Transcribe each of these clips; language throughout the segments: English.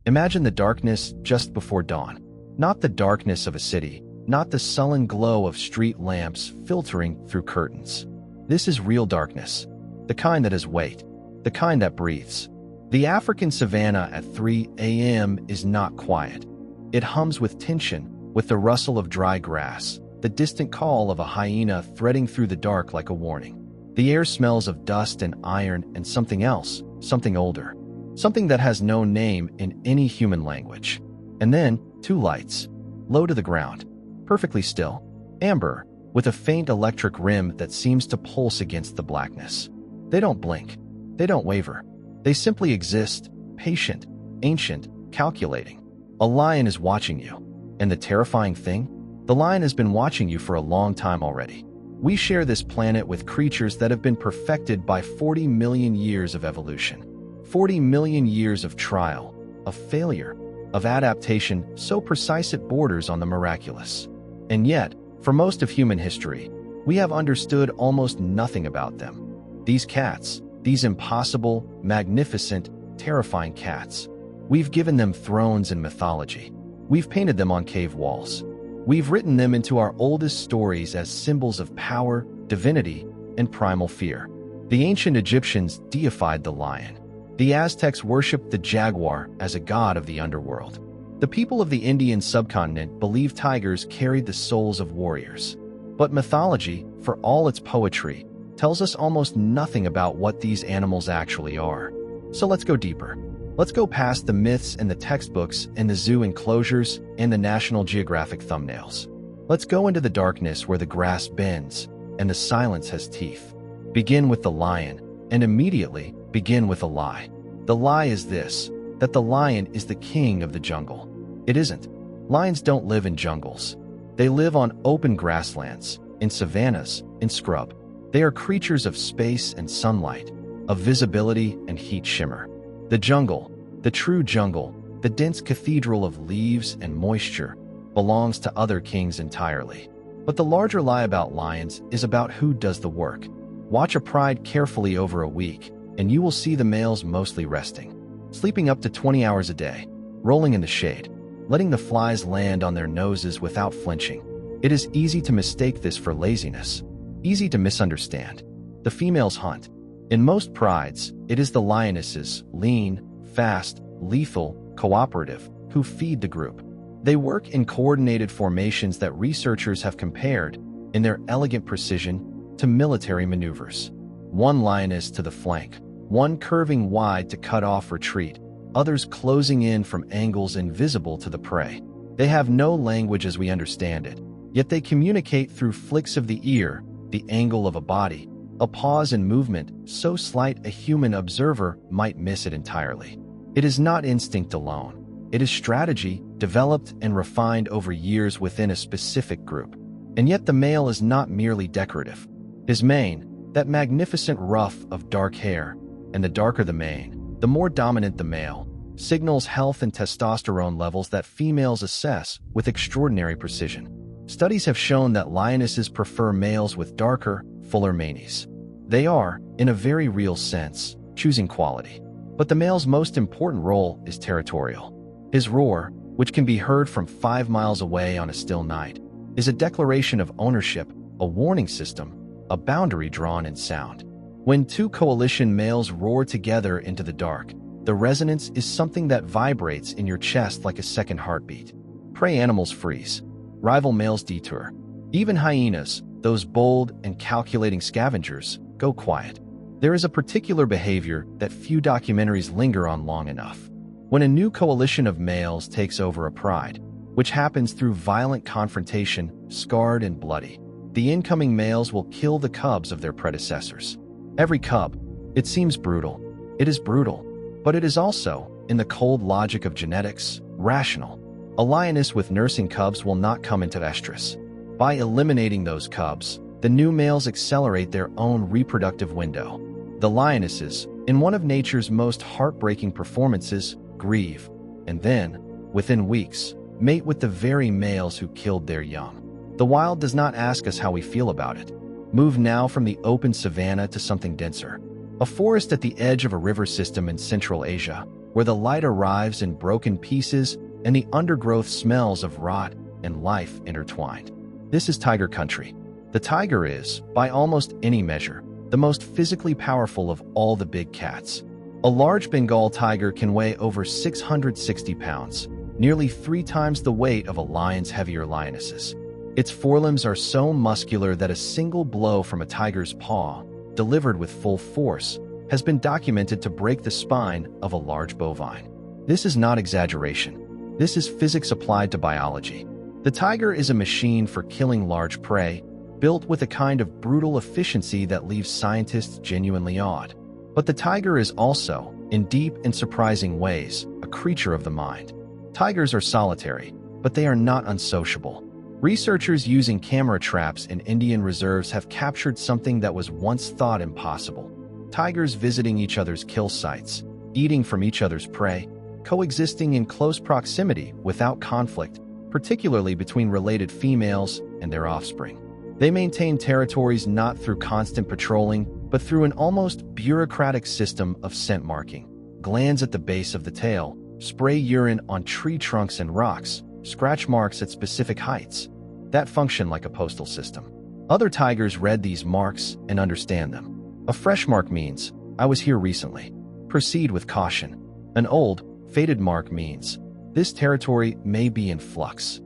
Imagine the darkness just before dawn. Not the darkness of a city, not the sullen glow of street lamps filtering through curtains. This is real darkness, the kind that has weight, the kind that breathes. The African savanna at 3 a.m. is not quiet. It hums with tension, with the rustle of dry grass, the distant call of a hyena threading through the dark like a warning. The air smells of dust and iron and something else, something older, something that has no name in any human language. And then, two lights, low to the ground, perfectly still, amber, with a faint electric rim that seems to pulse against the blackness. They don't blink. They don't waver. They simply exist, patient, ancient, calculating. A lion is watching you. And the terrifying thing? The lion has been watching you for a long time already. We share this planet with creatures that have been perfected by 40 million years of evolution. 40 million years of trial, of failure, of adaptation so precise it borders on the miraculous. And yet, for most of human history, we have understood almost nothing about them. These cats, these impossible, magnificent, terrifying cats. We've given them thrones and mythology. We've painted them on cave walls. We've written them into our oldest stories as symbols of power, divinity, and primal fear. The ancient Egyptians deified the lion. The Aztecs worshipped the jaguar as a god of the underworld. The people of the Indian subcontinent believed tigers carried the souls of warriors. But mythology, for all its poetry, tells us almost nothing about what these animals actually are. So let's go deeper. Let's go past the myths and the textbooks and the zoo enclosures and the National Geographic thumbnails. Let's go into the darkness where the grass bends and the silence has teeth. Begin with the lion, and immediately begin with a lie. The lie is this, that the lion is the king of the jungle. It isn't. Lions don't live in jungles. They live on open grasslands, in savannas, in scrub. They are creatures of space and sunlight, of visibility and heat shimmer. The jungle, the true jungle, the dense cathedral of leaves and moisture, belongs to other kings entirely. But the larger lie about lions is about who does the work. Watch a pride carefully over a week, and you will see the males mostly resting, sleeping up to 20 hours a day, rolling in the shade, letting the flies land on their noses without flinching. It is easy to mistake this for laziness, easy to misunderstand. The females hunt. In most prides, it is the lionesses, lean, fast, lethal, cooperative, who feed the group. They work in coordinated formations that researchers have compared, in their elegant precision, to military maneuvers. One lioness to the flank, one curving wide to cut off retreat, others closing in from angles invisible to the prey. They have no language as we understand it, yet they communicate through flicks of the ear, the angle of a body, a pause in movement so slight a human observer might miss it entirely. It is not instinct alone. It is strategy, developed and refined over years within a specific group. And yet the male is not merely decorative. His mane, that magnificent ruff of dark hair, and the darker the mane, the more dominant the male, signals health and testosterone levels that females assess with extraordinary precision. Studies have shown that lionesses prefer males with darker, fuller manes. They are, in a very real sense, choosing quality. But the male's most important role is territorial. His roar, which can be heard from 5 miles away on a still night, is a declaration of ownership, a warning system, a boundary drawn in sound. When two coalition males roar together into the dark, the resonance is something that vibrates in your chest like a second heartbeat. Prey animals freeze. Rival males detour. Even hyenas, those bold and calculating scavengers, go quiet. There is a particular behavior that few documentaries linger on long enough. When a new coalition of males takes over a pride, which happens through violent confrontation, scarred and bloody, the incoming males will kill the cubs of their predecessors. Every cub. It seems brutal. It is brutal. But it is also, in the cold logic of genetics, rational. A lioness with nursing cubs will not come into estrus. By eliminating those cubs, the new males accelerate their own reproductive window. The lionesses, in one of nature's most heartbreaking performances, grieve, and then, within weeks, mate with the very males who killed their young. The wild does not ask us how we feel about it. Move now from the open savanna to something denser. A forest at the edge of a river system in Central Asia, where the light arrives in broken pieces and the undergrowth smells of rot and life intertwined. This is tiger country. The tiger is, by almost any measure, the most physically powerful of all the big cats. A large Bengal tiger can weigh over 660 pounds, nearly 3 times the weight of a lion's heavier lionesses. Its forelimbs are so muscular that a single blow from a tiger's paw, delivered with full force, has been documented to break the spine of a large bovine. This is not exaggeration. This is physics applied to biology. The tiger is a machine for killing large prey, built with a kind of brutal efficiency that leaves scientists genuinely awed. But the tiger is also, in deep and surprising ways, a creature of the mind. Tigers are solitary, but they are not unsociable. Researchers using camera traps in Indian reserves have captured something that was once thought impossible. Tigers visiting each other's kill sites, eating from each other's prey, coexisting in close proximity without conflict, particularly between related females and their offspring. They maintain territories not through constant patrolling, but through an almost bureaucratic system of scent marking. Glands at the base of the tail spray urine on tree trunks and rocks, scratch marks at specific heights that function like a postal system. Other tigers read these marks and understand them. A fresh mark means, "I was here recently. Proceed with caution." An old, faded mark means, "This territory may be in flux."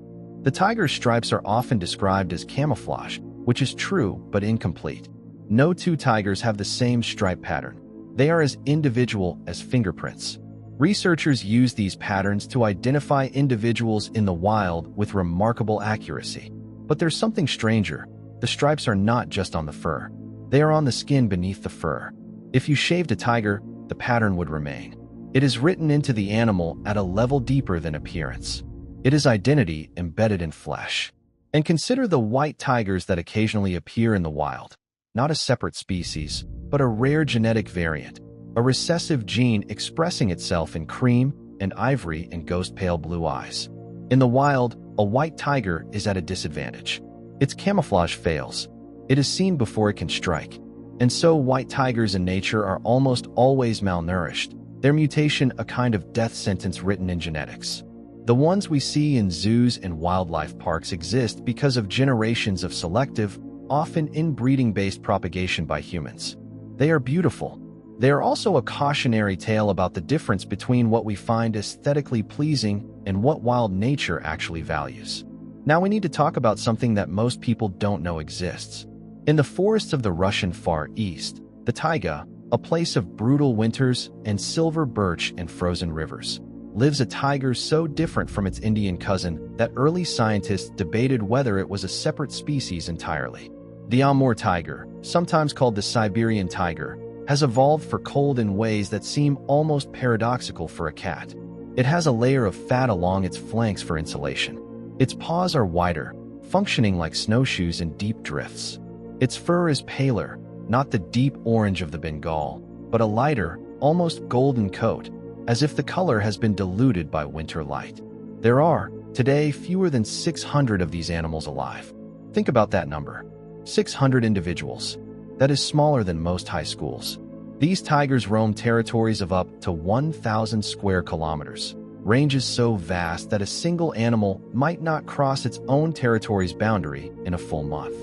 The tiger's stripes are often described as camouflage, which is true but incomplete. No two tigers have the same stripe pattern. They are as individual as fingerprints. Researchers use these patterns to identify individuals in the wild with remarkable accuracy. But there's something stranger. The stripes are not just on the fur. They are on the skin beneath the fur. If you shaved a tiger, the pattern would remain. It is written into the animal at a level deeper than appearance. It is identity embedded in flesh. And consider the white tigers that occasionally appear in the wild. Not a separate species, but a rare genetic variant. A recessive gene expressing itself in cream and ivory and ghost pale blue eyes. In the wild, a white tiger is at a disadvantage. Its camouflage fails. It is seen before it can strike. And so white tigers in nature are almost always malnourished, their mutation a kind of death sentence written in genetics. The ones we see in zoos and wildlife parks exist because of generations of selective, often inbreeding-based propagation by humans. They are beautiful. They are also a cautionary tale about the difference between what we find aesthetically pleasing and what wild nature actually values. Now we need to talk about something that most people don't know exists. In the forests of the Russian Far East, the taiga, a place of brutal winters and silver birch and frozen rivers, lives a tiger so different from its Indian cousin that early scientists debated whether it was a separate species entirely. The Amur tiger, sometimes called the Siberian tiger, has evolved for cold in ways that seem almost paradoxical for a cat. It has a layer of fat along its flanks for insulation. Its paws are wider, functioning like snowshoes in deep drifts. Its fur is paler, not the deep orange of the Bengal, but a lighter, almost golden coat, as if the color has been diluted by winter light. There are, today, fewer than 600 of these animals alive. Think about that number. 600 individuals. That is smaller than most high schools. These tigers roam territories of up to 1,000 square kilometers, ranges so vast that a single animal might not cross its own territory's boundary in a full month.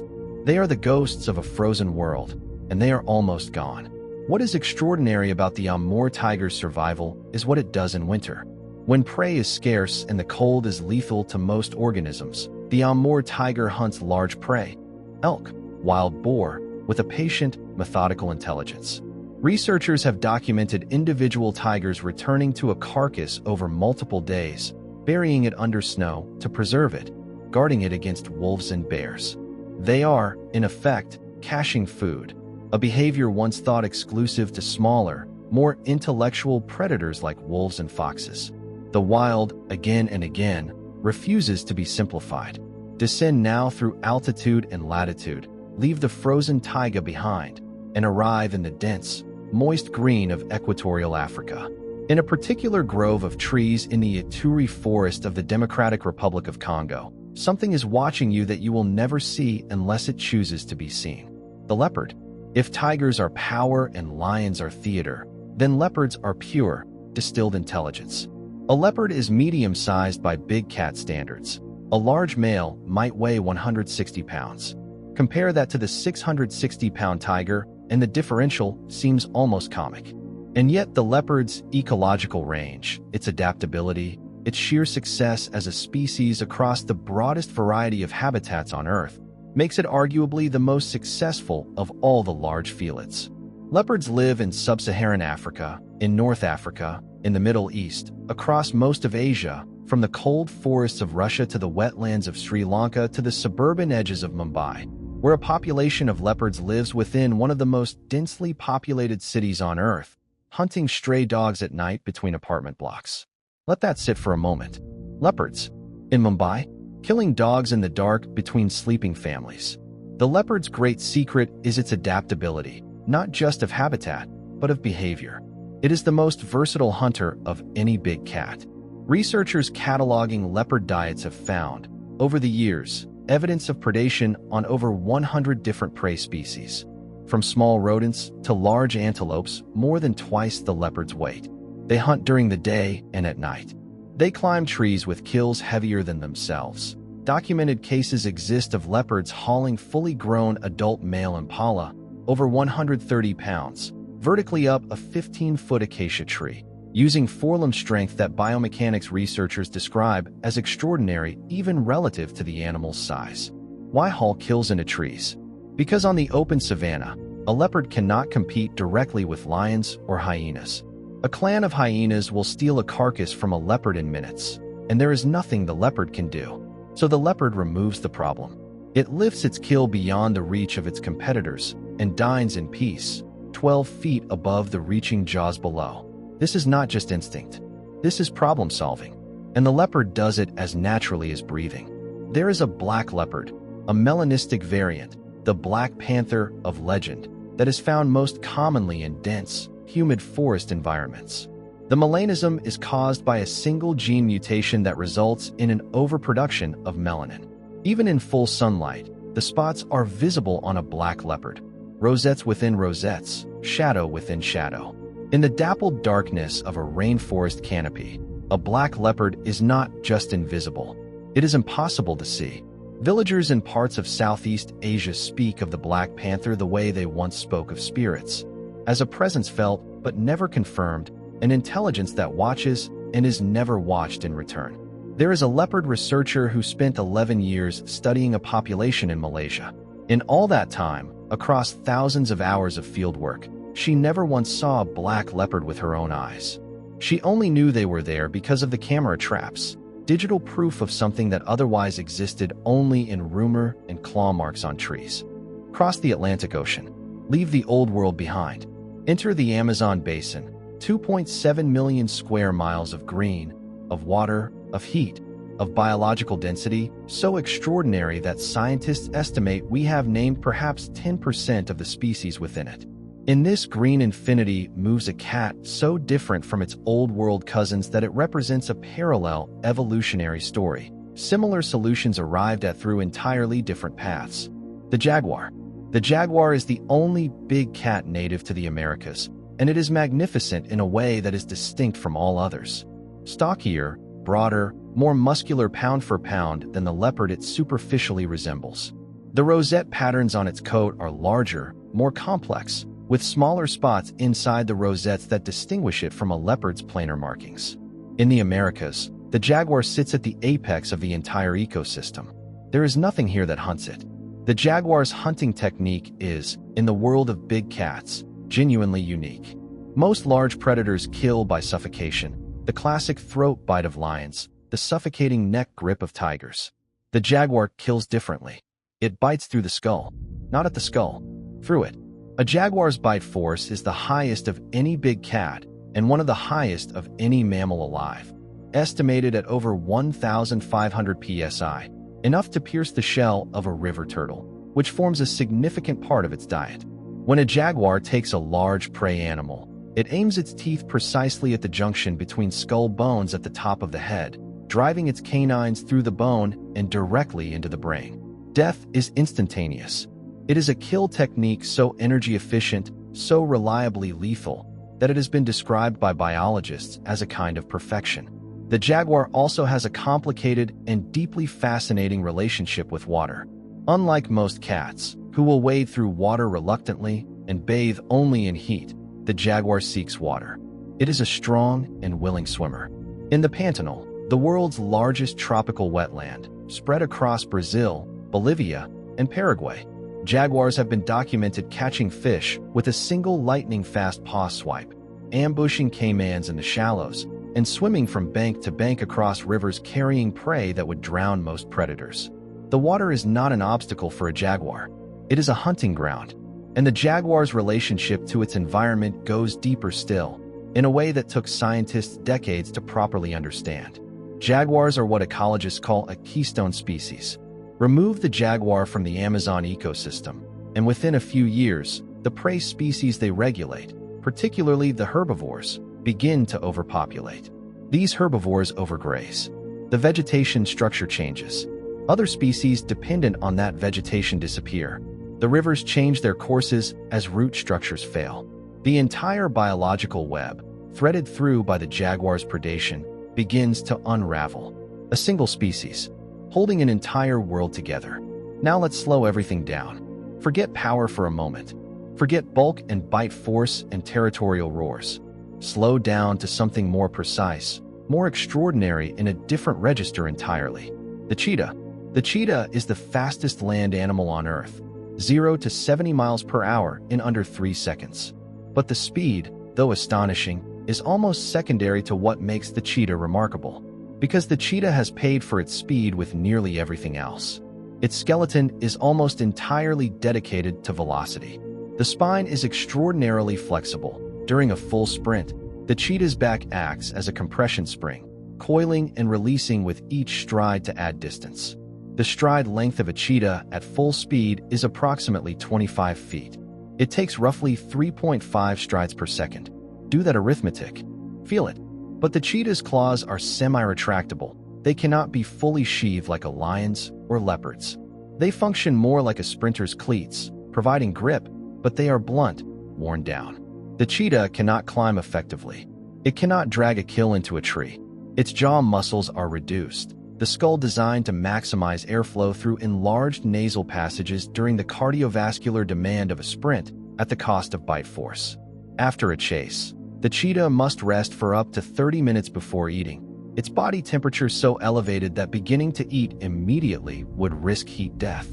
They are the ghosts of a frozen world, and they are almost gone. What is extraordinary about the Amur tiger's survival is what it does in winter. When prey is scarce and the cold is lethal to most organisms, the Amur tiger hunts large prey, elk, wild boar, with a patient, methodical intelligence. Researchers have documented individual tigers returning to a carcass over multiple days, burying it under snow to preserve it, guarding it against wolves and bears. They are, in effect, caching food, a behavior once thought exclusive to smaller, more intellectual predators like wolves and foxes. The wild, again and again, refuses to be simplified. Descend now through altitude and latitude, leave the frozen taiga behind, and arrive in the dense, moist green of equatorial Africa. In a particular grove of trees in the Ituri forest of the Democratic Republic of Congo, something is watching you that you will never see unless it chooses to be seen. The leopard. If tigers are power and lions are theater, then leopards are pure, distilled intelligence. A leopard is medium-sized by big cat standards. A large male might weigh 160 pounds. Compare that to the 660-pound tiger, and the differential seems almost comic. And yet the leopard's ecological range, its adaptability, its sheer success as a species across the broadest variety of habitats on Earth, makes it arguably the most successful of all the large felids. Leopards live in sub-Saharan Africa, in North Africa, in the Middle East, across most of Asia, from the cold forests of Russia to the wetlands of Sri Lanka to the suburban edges of Mumbai, where a population of leopards lives within one of the most densely populated cities on Earth, hunting stray dogs at night between apartment blocks. Let that sit for a moment. Leopards, in Mumbai, killing dogs in the dark between sleeping families. The leopard's great secret is its adaptability, not just of habitat, but of behavior. It is the most versatile hunter of any big cat. Researchers cataloging leopard diets have found, over the years, evidence of predation on over 100 different prey species. From small rodents to large antelopes, more than twice the leopard's weight. They hunt during the day and at night. They climb trees with kills heavier than themselves. Documented cases exist of leopards hauling fully grown adult male impala, over 130 pounds, vertically up a 15-foot acacia tree, using forelimb strength that biomechanics researchers describe as extraordinary even relative to the animal's size. Why haul kills into trees? Because on the open savanna, a leopard cannot compete directly with lions or hyenas. A clan of hyenas will steal a carcass from a leopard in minutes, and there is nothing the leopard can do. So the leopard removes the problem. It lifts its kill beyond the reach of its competitors and dines in peace, 12 feet above the reaching jaws below. This is not just instinct. This is problem solving. And the leopard does it as naturally as breathing. There is a black leopard, a melanistic variant, the black panther of legend, that is found most commonly in dense, humid forest environments. The melanism is caused by a single gene mutation that results in an overproduction of melanin. Even in full sunlight, the spots are visible on a black leopard. Rosettes within rosettes, shadow within shadow. In the dappled darkness of a rainforest canopy, a black leopard is not just invisible. It is impossible to see. Villagers in parts of Southeast Asia speak of the black panther the way they once spoke of spirits, as a presence felt but never confirmed, an intelligence that watches and is never watched in return. There is a leopard researcher who spent 11 years studying a population in Malaysia. In all that time, across thousands of hours of fieldwork, she never once saw a black leopard with her own eyes. She only knew they were there because of the camera traps, digital proof of something that otherwise existed only in rumor and claw marks on trees. Cross the Atlantic Ocean. Leave the old world behind. Enter the Amazon basin, 2.7 million square miles of green, of water, of heat, of biological density, so extraordinary that scientists estimate we have named perhaps 10% of the species within it. In this green infinity moves a cat so different from its old world cousins that it represents a parallel evolutionary story. Similar solutions arrived at through entirely different paths. The jaguar. The jaguar is the only big cat native to the Americas, and it is magnificent in a way that is distinct from all others. Stockier, broader, more muscular pound for pound than the leopard it superficially resembles. The rosette patterns on its coat are larger, more complex, with smaller spots inside the rosettes that distinguish it from a leopard's planar markings. In the Americas, the jaguar sits at the apex of the entire ecosystem. There is nothing here that hunts it. The jaguar's hunting technique is, in the world of big cats, genuinely unique. Most large predators kill by suffocation, the classic throat bite of lions, the suffocating neck grip of tigers. The jaguar kills differently. It bites through the skull, not at the skull, through it. A jaguar's bite force is the highest of any big cat and one of the highest of any mammal alive, estimated at over 1,500 psi, enough to pierce the shell of a river turtle, which forms a significant part of its diet. When a jaguar takes a large prey animal, it aims its teeth precisely at the junction between skull bones at the top of the head, driving its canines through the bone and directly into the brain. Death is instantaneous. It is a kill technique so energy efficient, so reliably lethal, that it has been described by biologists as a kind of perfection. The jaguar also has a complicated and deeply fascinating relationship with water. Unlike most cats, who will wade through water reluctantly and bathe only in heat, the jaguar seeks water. It is a strong and willing swimmer. In the Pantanal, the world's largest tropical wetland, spread across Brazil, Bolivia, and Paraguay, jaguars have been documented catching fish with a single lightning-fast paw swipe, ambushing caimans in the shallows, and swimming from bank to bank across rivers carrying prey that would drown most predators. The water is not an obstacle for a jaguar. It is a hunting ground, and the jaguar's relationship to its environment goes deeper still, in a way that took scientists decades to properly understand. Jaguars are what ecologists call a keystone species. Remove the jaguar from the Amazon ecosystem, and within a few years, the prey species they regulate, particularly the herbivores, begin to overpopulate. These herbivores overgraze. The vegetation structure changes. Other species dependent on that vegetation disappear. The rivers change their courses as root structures fail. The entire biological web, threaded through by the jaguar's predation, begins to unravel. A single species, holding an entire world together. Now let's slow everything down. Forget power for a moment. Forget bulk and bite force and territorial roars. Slow down to something more precise, more extraordinary in a different register entirely. The cheetah. The cheetah is the fastest land animal on Earth, 0 to 70 miles per hour in under 3 seconds. But the speed, though astonishing, is almost secondary to what makes the cheetah remarkable, because the cheetah has paid for its speed with nearly everything else. Its skeleton is almost entirely dedicated to velocity. The spine is extraordinarily flexible. During a full sprint, the cheetah's back acts as a compression spring, coiling and releasing with each stride to add distance. The stride length of a cheetah at full speed is approximately 25 feet. It takes roughly 3.5 strides per second. Do that arithmetic. Feel it. But the cheetah's claws are semi-retractable. They cannot be fully sheathed like a lion's or leopard's. They function more like a sprinter's cleats, providing grip, but they are blunt, worn down. The cheetah cannot climb effectively. It cannot drag a kill into a tree. Its jaw muscles are reduced. The skull designed to maximize airflow through enlarged nasal passages during the cardiovascular demand of a sprint at the cost of bite force. After a chase, the cheetah must rest for up to 30 minutes before eating. Its body temperature so elevated that beginning to eat immediately would risk heat death.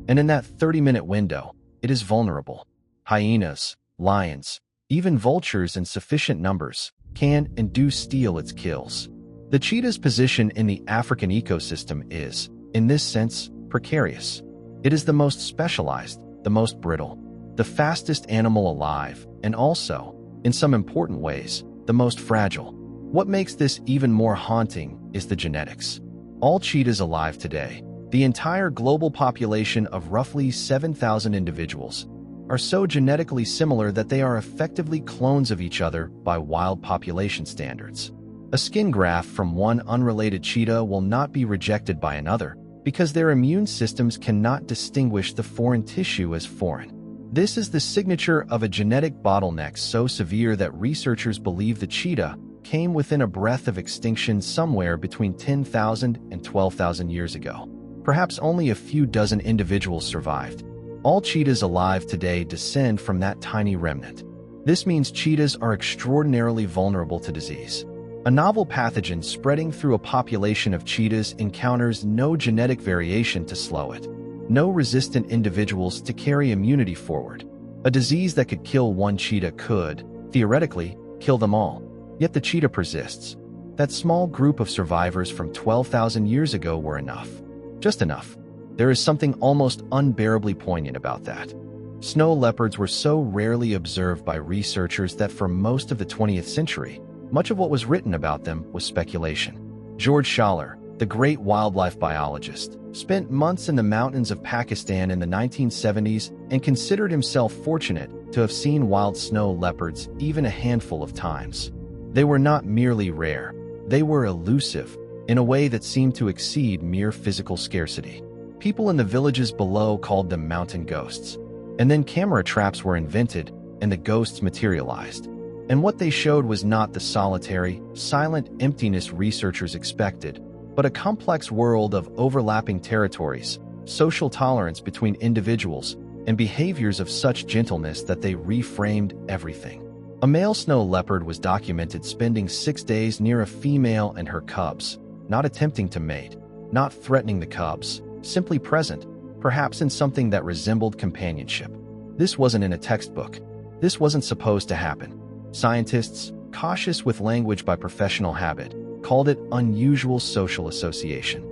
And in that 30-minute window, it is vulnerable. Hyenas, lions, even vultures in sufficient numbers can and do steal its kills. The cheetah's position in the African ecosystem is, in this sense, precarious. It is the most specialized, the most brittle, the fastest animal alive, and also, in some important ways, the most fragile. What makes this even more haunting is the genetics. All cheetahs alive today, the entire global population of roughly 7,000 individuals, are so genetically similar that they are effectively clones of each other by wild population standards. A skin graft from one unrelated cheetah will not be rejected by another because their immune systems cannot distinguish the foreign tissue as foreign. This is the signature of a genetic bottleneck so severe that researchers believe the cheetah came within a breath of extinction somewhere between 10,000 and 12,000 years ago. Perhaps only a few dozen individuals survived. All cheetahs alive today descend from that tiny remnant. This means cheetahs are extraordinarily vulnerable to disease. A novel pathogen spreading through a population of cheetahs encounters no genetic variation to slow it, no resistant individuals to carry immunity forward. A disease that could kill one cheetah could, theoretically, kill them all. Yet the cheetah persists. That small group of survivors from 12,000 years ago were enough. Just enough. There is something almost unbearably poignant about that. Snow leopards were so rarely observed by researchers that for most of the 20th century, much of what was written about them was speculation. George Schaller, the great wildlife biologist, spent months in the mountains of Pakistan in the 1970s and considered himself fortunate to have seen wild snow leopards even a handful of times. They were not merely rare, they were elusive, in a way that seemed to exceed mere physical scarcity. People in the villages below called them mountain ghosts. And then camera traps were invented, and the ghosts materialized. And what they showed was not the solitary, silent emptiness researchers expected, but a complex world of overlapping territories, social tolerance between individuals, and behaviors of such gentleness that they reframed everything. A male snow leopard was documented spending 6 days near a female and her cubs, not attempting to mate, not threatening the cubs, simply present, perhaps in something that resembled companionship. This wasn't in a textbook. This wasn't supposed to happen. Scientists, cautious with language by professional habit, called it unusual social association.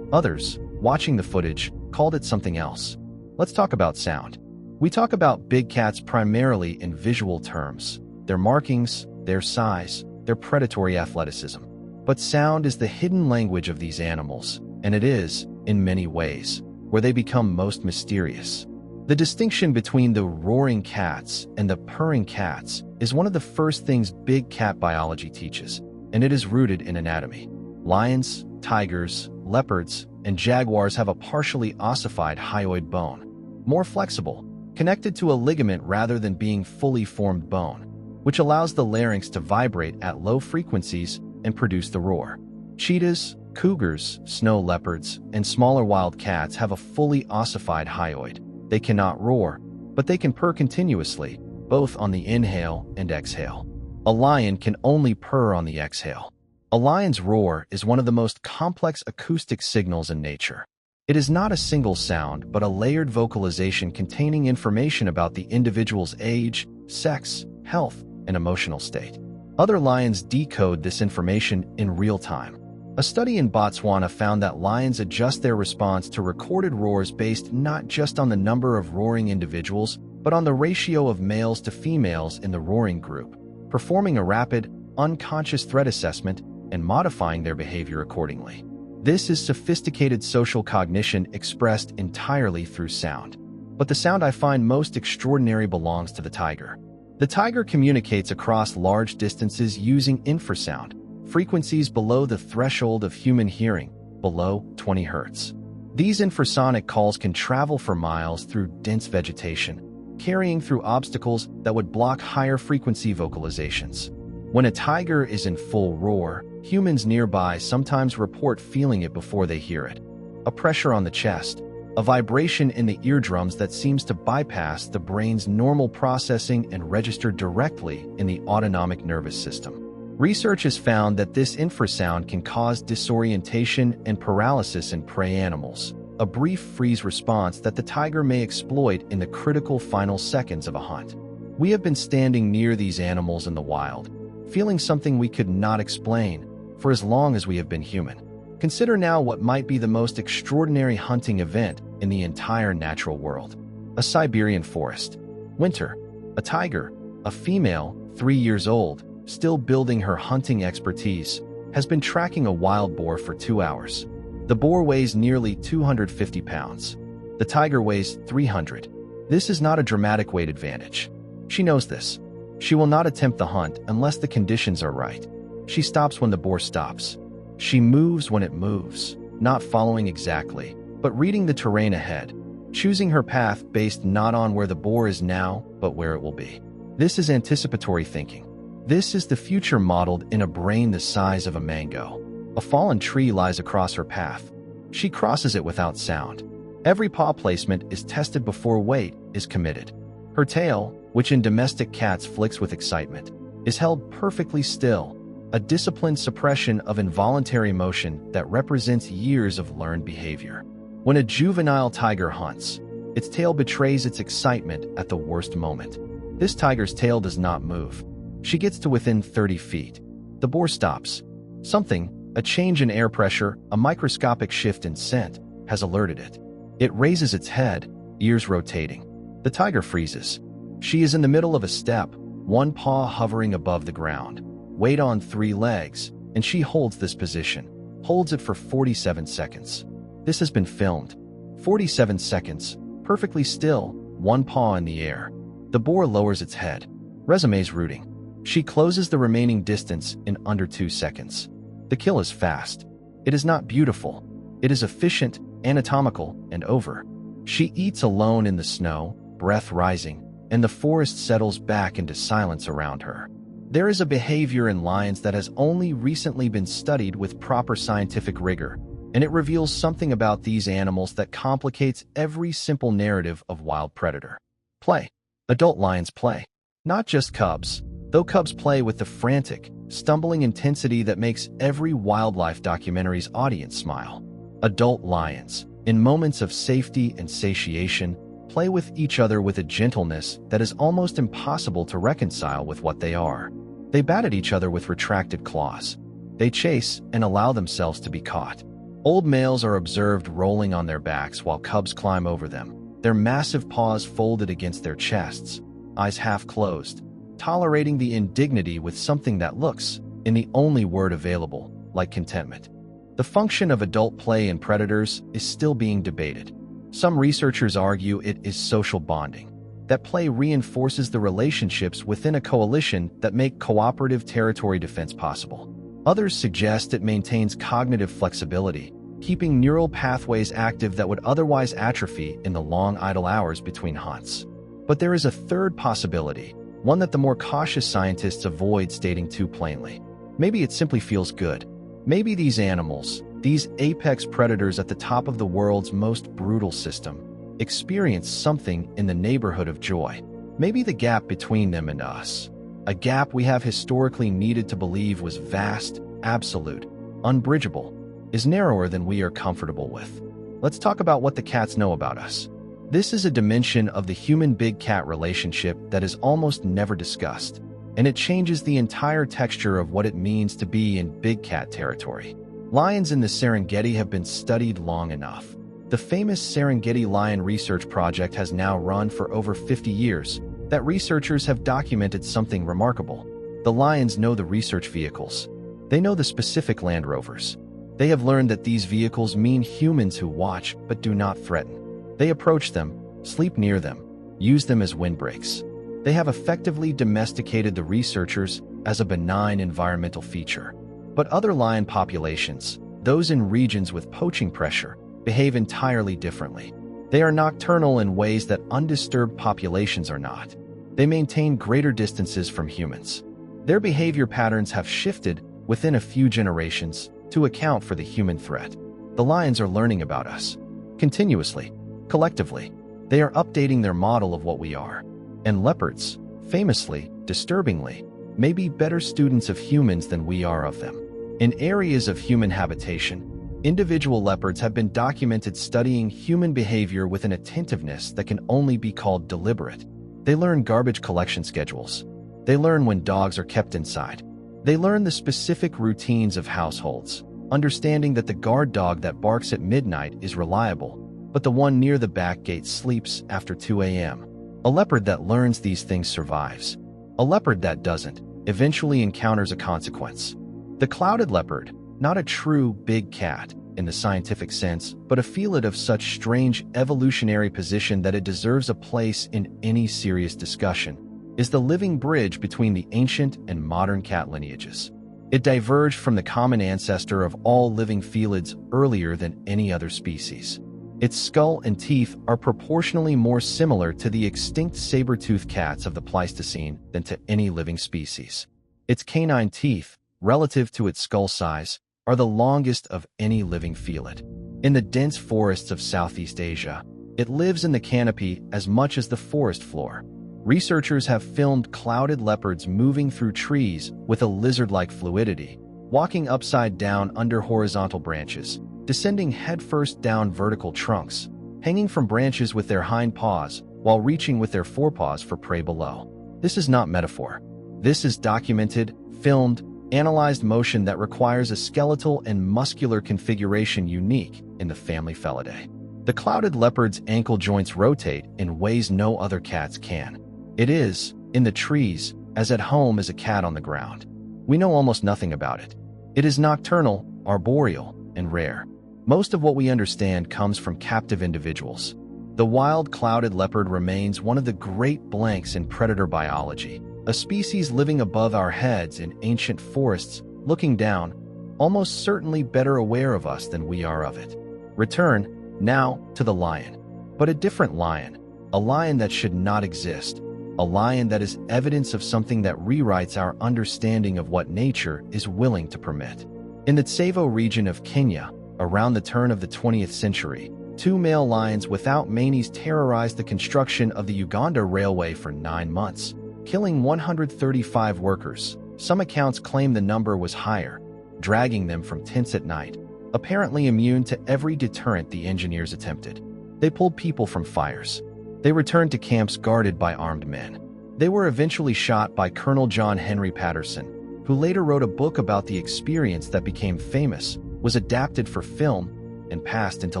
Others, watching the footage, called it something else. Let's talk about sound. We talk about big cats primarily in visual terms, their markings, their size, their predatory athleticism. But sound is the hidden language of these animals, and it is, in many ways, where they become most mysterious. The distinction between the roaring cats and the purring cats is one of the first things big cat biology teaches, and it is rooted in anatomy. Lions, tigers, leopards, and jaguars have a partially ossified hyoid bone, more flexible, connected to a ligament rather than being fully formed bone, which allows the larynx to vibrate at low frequencies and produce the roar. Cheetahs, cougars, snow leopards, and smaller wild cats have a fully ossified hyoid. They cannot roar, but they can purr continuously, both on the inhale and exhale. A lion can only purr on the exhale. A lion's roar is one of the most complex acoustic signals in nature. It is not a single sound, but a layered vocalization containing information about the individual's age, sex, health, and emotional state. Other lions decode this information in real time. A study in Botswana found that lions adjust their response to recorded roars based not just on the number of roaring individuals, but on the ratio of males to females in the roaring group, performing a rapid, unconscious threat assessment and modifying their behavior accordingly. This is sophisticated social cognition expressed entirely through sound. But the sound I find most extraordinary belongs to the tiger. The tiger communicates across large distances using infrasound, frequencies below the threshold of human hearing, below 20 Hz. These infrasonic calls can travel for miles through dense vegetation, carrying through obstacles that would block higher frequency vocalizations. When a tiger is in full roar, humans nearby sometimes report feeling it before they hear it. A pressure on the chest, a vibration in the eardrums that seems to bypass the brain's normal processing and register directly in the autonomic nervous system. Research has found that this infrasound can cause disorientation and paralysis in prey animals, a brief freeze response that the tiger may exploit in the critical final seconds of a hunt. We have been standing near these animals in the wild, feeling something we could not explain for as long as we have been human. Consider now what might be the most extraordinary hunting event in the entire natural world. A Siberian forest. Winter. A tiger, a female, 3 years old, still building her hunting expertise, has been tracking a wild boar for 2 hours. The boar weighs nearly 250 pounds. The tiger weighs 300. This is not a dramatic weight advantage. She knows this. She will not attempt the hunt unless the conditions are right. She stops when the boar stops. She moves when it moves, not following exactly, but reading the terrain ahead, choosing her path based not on where the boar is now, but where it will be. This is anticipatory thinking. This is the future modeled in a brain the size of a mango. A fallen tree lies across her path. She crosses it without sound. Every paw placement is tested before weight is committed. Her tail, which in domestic cats flicks with excitement, is held perfectly still, a disciplined suppression of involuntary motion that represents years of learned behavior. When a juvenile tiger hunts, its tail betrays its excitement at the worst moment. This tiger's tail does not move. She gets to within 30 feet. The boar stops. Something, a change in air pressure, a microscopic shift in scent, has alerted it. It raises its head, ears rotating. The tiger freezes. She is in the middle of a step, one paw hovering above the ground, weight on 3 legs, and she holds this position, holds it for 47 seconds. This has been filmed. 47 seconds, perfectly still, one paw in the air. The boar lowers its head. Resumes rooting. She closes the remaining distance in under 2 seconds. The kill is fast. It is not beautiful. It is efficient, anatomical, and over. She eats alone in the snow, breath rising, and the forest settles back into silence around her. There is a behavior in lions that has only recently been studied with proper scientific rigor, and it reveals something about these animals that complicates every simple narrative of wild predator. Play. Adult lions play. Not just cubs, though cubs play with the frantic, stumbling intensity that makes every wildlife documentary's audience smile. Adult lions, in moments of safety and satiation, play with each other with a gentleness that is almost impossible to reconcile with what they are. They bat at each other with retracted claws. They chase and allow themselves to be caught. Old males are observed rolling on their backs while cubs climb over them, their massive paws folded against their chests, eyes half closed, tolerating the indignity with something that looks, in the only word available, like contentment. The function of adult play in predators is still being debated. Some researchers argue it is social bonding, that play reinforces the relationships within a coalition that make cooperative territory defense possible. Others suggest it maintains cognitive flexibility, keeping neural pathways active that would otherwise atrophy in the long idle hours between hunts. But there is a third possibility, one that the more cautious scientists avoid stating too plainly. Maybe it simply feels good. Maybe these animals, these apex predators at the top of the world's most brutal system, experience something in the neighborhood of joy. Maybe the gap between them and us, a gap we have historically needed to believe was vast, absolute, unbridgeable, is narrower than we are comfortable with. Let's talk about what the cats know about us. This is a dimension of the human-big cat relationship that is almost never discussed, and it changes the entire texture of what it means to be in big cat territory. Lions in the Serengeti have been studied long enough. The famous Serengeti Lion Research Project has now run for over 50 years, that researchers have documented something remarkable. The lions know the research vehicles. They know the specific Land Rovers. They have learned that these vehicles mean humans who watch but do not threaten. They approach them, sleep near them, use them as windbreaks. They have effectively domesticated the researchers as a benign environmental feature. But other lion populations, those in regions with poaching pressure, behave entirely differently. They are nocturnal in ways that undisturbed populations are not. They maintain greater distances from humans. Their behavior patterns have shifted within a few generations to account for the human threat. The lions are learning about us. Continuously, collectively, they are updating their model of what we are. And leopards, famously, disturbingly, may be better students of humans than we are of them. In areas of human habitation, individual leopards have been documented studying human behavior with an attentiveness that can only be called deliberate. They learn garbage collection schedules. They learn when dogs are kept inside. They learn the specific routines of households, understanding that the guard dog that barks at midnight is reliable, but the one near the back gate sleeps after 2 a.m. A leopard that learns these things survives. A leopard that doesn't eventually encounters a consequence. The clouded leopard, not a true big cat in the scientific sense, but a felid of such strange evolutionary position that it deserves a place in any serious discussion, is the living bridge between the ancient and modern cat lineages. It diverged from the common ancestor of all living felids earlier than any other species. Its skull and teeth are proportionally more similar to the extinct saber-toothed cats of the Pleistocene than to any living species. Its canine teeth, relative to its skull size, are the longest of any living felid. In the dense forests of Southeast Asia, it lives in the canopy as much as the forest floor. Researchers have filmed clouded leopards moving through trees with a lizard-like fluidity, walking upside down under horizontal branches, descending headfirst down vertical trunks, hanging from branches with their hind paws while reaching with their forepaws for prey below. This is not metaphor. This is documented, filmed, analyzed motion that requires a skeletal and muscular configuration unique in the family Felidae. The clouded leopard's ankle joints rotate in ways no other cats can. It is, in the trees, as at home as a cat on the ground. We know almost nothing about it. It is nocturnal, arboreal, and rare. Most of what we understand comes from captive individuals. The wild clouded leopard remains one of the great blanks in predator biology, a species living above our heads in ancient forests, looking down, almost certainly better aware of us than we are of it. Return, now, to the lion. But a different lion, a lion that should not exist. a lion that is evidence of something that rewrites our understanding of what nature is willing to permit. In the Tsavo region of Kenya, around the turn of the 20th century, two male lions without manes terrorized the construction of the Uganda Railway for 9 months, killing 135 workers. Some accounts claim the number was higher, dragging them from tents at night, apparently immune to every deterrent the engineers attempted. They pulled people from fires. They returned to camps guarded by armed men. They were eventually shot by Colonel John Henry Patterson, who later wrote a book about the experience that became famous, was adapted for film, and passed into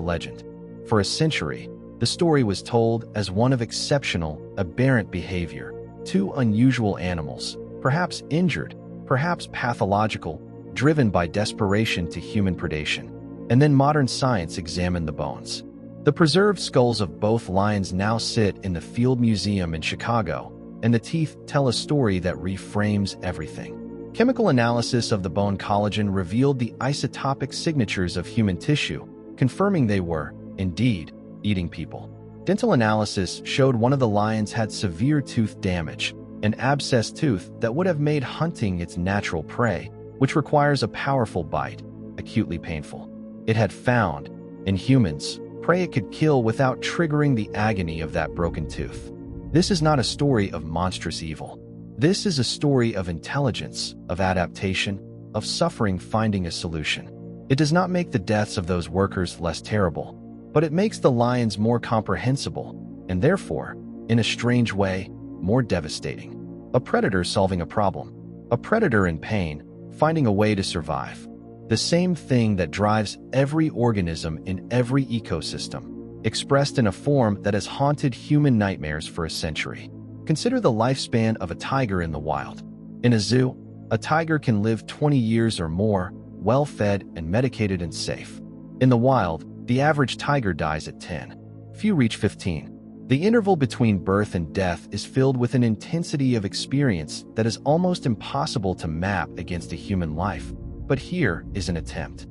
legend. For a century, the story was told as one of exceptional, aberrant behavior. Two unusual animals, perhaps injured, perhaps pathological, driven by desperation to human predation. And then modern science examined the bones. The preserved skulls of both lions now sit in the Field Museum in Chicago, and the teeth tell a story that reframes everything. Chemical analysis of the bone collagen revealed the isotopic signatures of human tissue, confirming they were, indeed, eating people. Dental analysis showed one of the lions had severe tooth damage, an abscessed tooth that would have made hunting its natural prey, which requires a powerful bite, acutely painful. It had found, in humans, prey it could kill without triggering the agony of that broken tooth. This is not a story of monstrous evil. This is a story of intelligence, of adaptation, of suffering finding a solution. It does not make the deaths of those workers less terrible, but it makes the lions more comprehensible, and therefore, in a strange way, more devastating. A predator solving a problem. A predator in pain, finding a way to survive. The same thing that drives every organism in every ecosystem, expressed in a form that has haunted human nightmares for a century. Consider the lifespan of a tiger in the wild. In a zoo, a tiger can live 20 years or more, well-fed and medicated and safe. In the wild, the average tiger dies at 10. Few reach 15. The interval between birth and death is filled with an intensity of experience that is almost impossible to map against a human life. But here is an attempt.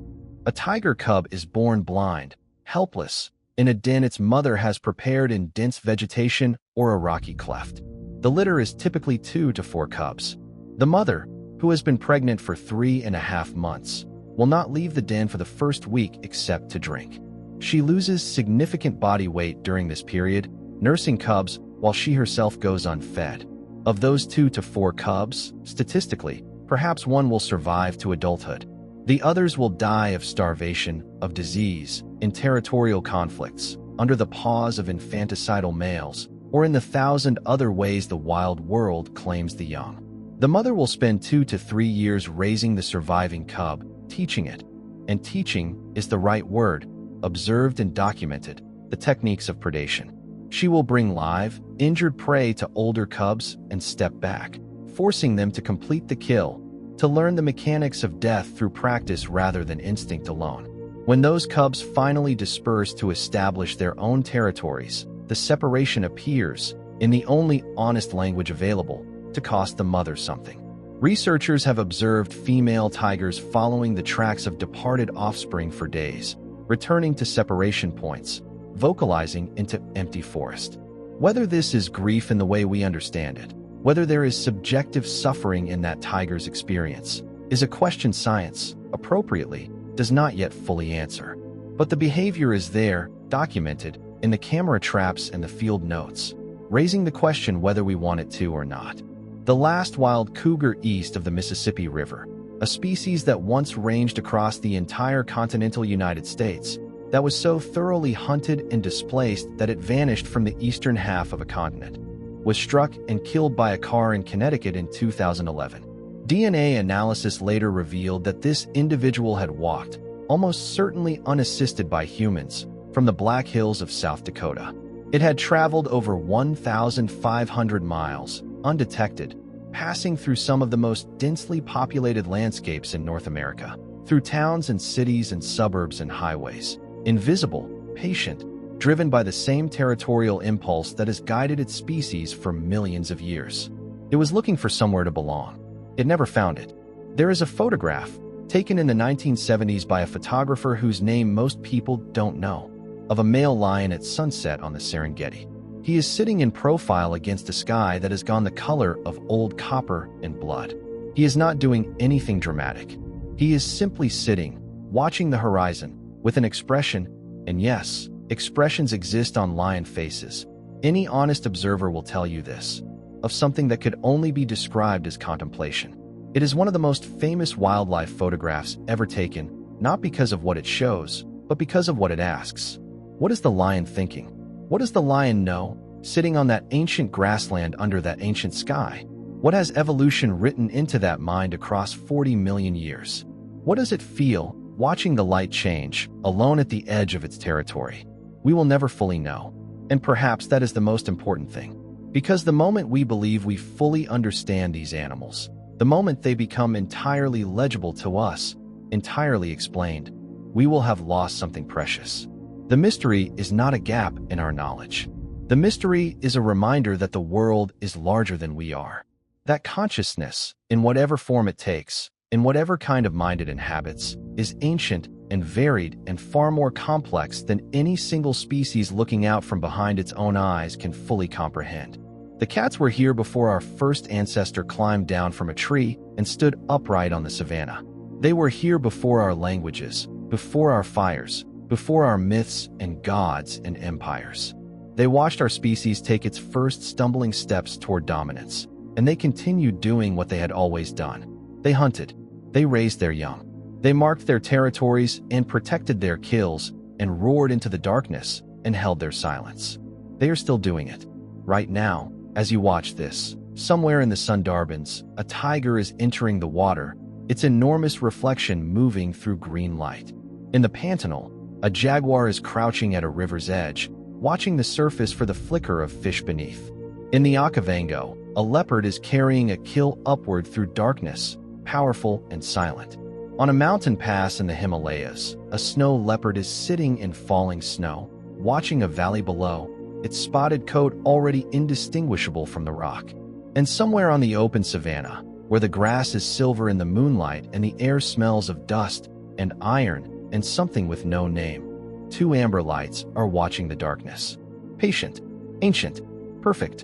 A tiger cub is born blind, helpless, in a den its mother has prepared in dense vegetation or a rocky cleft. The litter is typically 2 to 4 cubs. The mother, who has been pregnant for 3.5 months, will not leave the den for the first week except to drink. She loses significant body weight during this period, nursing cubs while she herself goes unfed. Of those 2 to 4 cubs, statistically, perhaps one will survive to adulthood. The others will die of starvation, of disease, in territorial conflicts, under the paws of infanticidal males, or in the 1,000 other ways the wild world claims the young. The mother will spend 2 to 3 years raising the surviving cub, teaching it, and teaching is the right word, observed and documented, the techniques of predation. She will bring live, injured prey to older cubs and step back, forcing them to complete the kill, to learn the mechanics of death through practice rather than instinct alone. When those cubs finally disperse to establish their own territories, the separation appears, in the only honest language available, to cost the mother something. Researchers have observed female tigers following the tracks of departed offspring for days, returning to separation points, vocalizing into empty forest. Whether this is grief in the way we understand it, whether there is subjective suffering in that tiger's experience, is a question science, appropriately, does not yet fully answer. But the behavior is there, documented, in the camera traps and the field notes, raising the question whether we want it to or not. The last wild cougar east of the Mississippi River, a species that once ranged across the entire continental United States, that was so thoroughly hunted and displaced that it vanished from the eastern half of a continent, was struck and killed by a car in Connecticut in 2011. DNA analysis later revealed that this individual had walked, almost certainly unassisted by humans, from the Black Hills of South Dakota. It had traveled over 1,500 miles, undetected, passing through some of the most densely populated landscapes in North America, through towns and cities and suburbs and highways, invisible, patient, driven by the same territorial impulse that has guided its species for millions of years. It was looking for somewhere to belong. It never found it. There is a photograph, taken in the 1970s by a photographer whose name most people don't know, of a male lion at sunset on the Serengeti. He is sitting in profile against a sky that has gone the color of old copper and blood. He is not doing anything dramatic. He is simply sitting, watching the horizon, with an expression, and yes, expressions exist on lion faces. Any honest observer will tell you this, of something that could only be described as contemplation. It is one of the most famous wildlife photographs ever taken, not because of what it shows, but because of what it asks. What is the lion thinking? What does the lion know, sitting on that ancient grassland under that ancient sky? What has evolution written into that mind across 40 million years? What does it feel, watching the light change, alone at the edge of its territory? We will never fully know. And perhaps that is the most important thing. Because the moment we believe we fully understand these animals, the moment they become entirely legible to us, entirely explained, we will have lost something precious. The mystery is not a gap in our knowledge. The mystery is a reminder that the world is larger than we are. That consciousness, in whatever form it takes, in whatever kind of mind it inhabits, is ancient and varied and far more complex than any single species looking out from behind its own eyes can fully comprehend. The cats were here before our first ancestor climbed down from a tree and stood upright on the savanna. They were here before our languages, before our fires, before our myths and gods and empires. They watched our species take its first stumbling steps toward dominance, and they continued doing what they had always done. They hunted, they raised their young, they marked their territories and protected their kills and roared into the darkness and held their silence. They are still doing it. Right now, as you watch this, somewhere in the Sundarbans, a tiger is entering the water, its enormous reflection moving through green light. In the Pantanal, a jaguar is crouching at a river's edge, watching the surface for the flicker of fish beneath. In the Okavango, a leopard is carrying a kill upward through darkness, powerful and silent. On a mountain pass in the Himalayas, a snow leopard is sitting in falling snow, watching a valley below, its spotted coat already indistinguishable from the rock. And somewhere on the open savanna, where the grass is silver in the moonlight and the air smells of dust and iron and something with no name, two amber lights are watching the darkness. Patient, ancient, perfect,